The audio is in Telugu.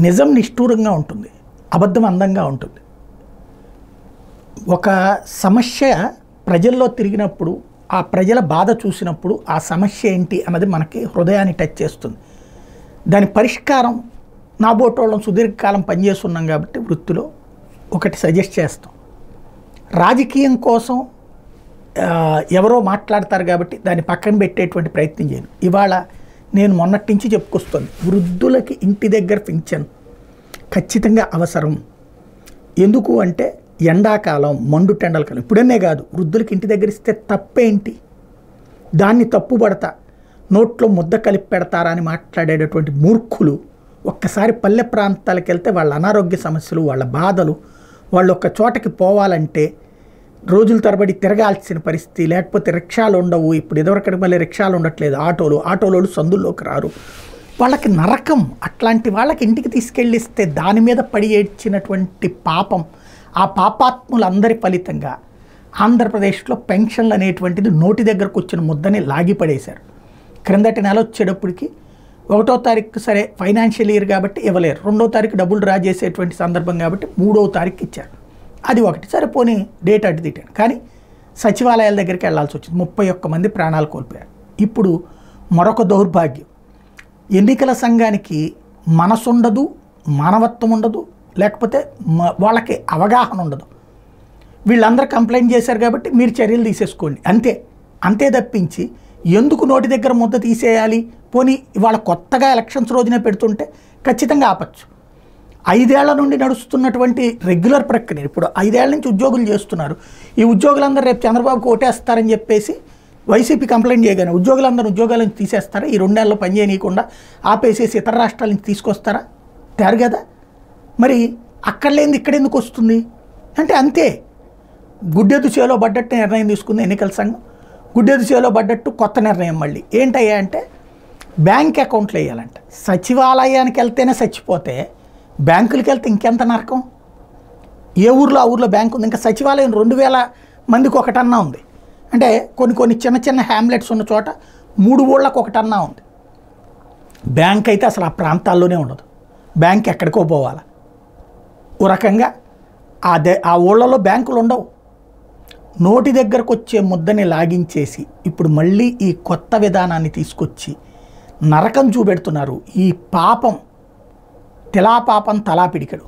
నిజం నిష్ఠూరంగా ఉంటుంది, అబద్ధం అందంగా ఉంటుంది. ఒక సమస్య ప్రజల్లో తిరిగినప్పుడు, ఆ ప్రజల బాధ చూసినప్పుడు ఆ సమస్య ఏంటి అన్నది మనకి హృదయాన్ని టచ్ చేస్తుంది. దాని పరిష్కారం నాబోటోళ్ళం సుదీర్ఘకాలం పనిచేస్తున్నాం కాబట్టి వృత్తిలో ఒకటి సజెస్ట్ చేస్తాం. రాజకీయం కోసం ఎవరో మాట్లాడతారు కాబట్టి దాన్ని పక్కన పెట్టేటువంటి ప్రయత్నం చేయను. ఇవాళ నేను మొన్నటి నుంచి చెప్పుకొస్తుంది, వృద్ధులకి ఇంటి దగ్గర పింఛన్ ఖచ్చితంగా అవసరం. ఎందుకు అంటే ఎండాకాలం, మండు టెండలకాలం, ఇప్పుడనే కాదు, వృద్ధులకి ఇంటి దగ్గర ఇస్తే తప్పేంటి, దాన్ని తప్పుపడతా, నోట్లో ముద్ద కలిపి పెడతారా అని మాట్లాడేటటువంటి మూర్ఖులు ఒక్కసారి పల్లె ప్రాంతాలకు వెళ్తే వాళ్ళ అనారోగ్య సమస్యలు, వాళ్ళ బాధలు, వాళ్ళు ఒక్క చోటకి పోవాలంటే రోజుల తరబడి తిరగాల్సిన పరిస్థితి, లేకపోతే రిక్షాలు ఉండవు. ఇప్పుడు ఇదివరకటి మళ్ళీ రిక్షాలు ఉండట్లేదు, ఆటోలు సందుల్లోకి రారు, వాళ్ళకి నరకం. అట్లాంటి వాళ్ళకి ఇంటికి తీసుకెళ్ళిస్తే దాని మీద పడి ఏడ్చినటువంటి పాపం, ఆ పాపాత్ములందరి ఫలితంగా ఆంధ్రప్రదేశ్లో పెన్షన్లు అనేటువంటిది నోటి దగ్గరకు వచ్చిన ముద్దని లాగిపడేశారు. క్రిందటి నెల వచ్చేటప్పటికి 1వ తారీఖు సరే ఫైనాన్షియల్ ఇయర్ కాబట్టి ఇవ్వలేరు, 2వ తారీఖు డబ్బులు డ్రా చేసేటువంటి సందర్భం కాబట్టి 3వ తారీఖు ఇచ్చారు. అది ఒకటి సరే పోనీ డేట్ అటు తిట్టాను, కానీ సచివాలయాల దగ్గరికి వెళ్లాల్సి వచ్చింది. 31 మంది ప్రాణాలు కోల్పోయారు. ఇప్పుడు మరొక దౌర్భాగ్యం, ఎన్నికల సంఘానికి మనసు ఉండదు, మానవత్వం ఉండదు, లేకపోతే వాళ్ళకి అవగాహన ఉండదు. వీళ్ళందరూ కంప్లైంట్ చేశారు కాబట్టి మీరు చర్యలు తీసేసుకోండి, అంతే తప్పించి ఎందుకు నోటి దగ్గర ముద్ద తీసేయాలి? పోనీ ఇవాళ కొత్తగా ఎలక్షన్స్ రోజునే పెడుతుంటే ఖచ్చితంగా ఆపచ్చు. 5 ఏళ్ల నుండి నడుస్తున్నటువంటి రెగ్యులర్ ప్రక్రియ, ఇప్పుడు 5 ఏళ్ల నుంచి ఉద్యోగులు చేస్తున్నారు. ఈ ఉద్యోగులందరూ రేపు చంద్రబాబుకు ఓటేస్తారని చెప్పేసి వైసీపీ కంప్లైంట్ చేయగానే ఉద్యోగులందరూ ఉద్యోగాల నుంచి తీసేస్తారా? ఈ 2 ఏళ్ళలో పని చేయనీయకుండా ఆపేసేసి ఇతర రాష్ట్రాల నుంచి తీసుకొస్తారా? తయారు కదా. మరి అక్కడ లేనిది ఇక్కడ ఎందుకు వస్తుంది అంటే అంతే. గుడ్డెదు చేలో పడ్డట్టు నిర్ణయం తీసుకుంది ఎన్నికల సంఘం. గుడ్డెదు చేలో పడ్డట్టు కొత్త నిర్ణయం మళ్ళీ ఏంటయ్యా అంటే బ్యాంక్ అకౌంట్లు వేయాలంట. సచివాలయానికి వెళ్తేనే చచ్చిపోతే బ్యాంకులకి వెళ్తే ఇంకెంత నరకం. ఏ ఊర్లో ఆ ఊర్లో బ్యాంక్ ఉంది, ఇంకా సచివాలయం 2000 మందికి ఒకటన్నా ఉంది అంటే కొన్ని చిన్న హ్యామ్లెట్స్ ఉన్న చోట 3 ఊళ్ళకు ఒకటన్నా ఉంది. బ్యాంక్ అయితే అసలు ఆ ప్రాంతాల్లోనే ఉండదు, బ్యాంక్ ఎక్కడికో పోవాలి. ఓ రకంగా ఆ ఊళ్ళలో బ్యాంకులు ఉండవు. నోటి దగ్గరకు వచ్చే ముద్దని లాగించేసి ఇప్పుడు మళ్ళీ ఈ కొత్త విధానాన్ని తీసుకొచ్చి నరకం చూపెడుతున్నారు. ఈ పాపం, తిలా పాపం తలా పిడికెడు.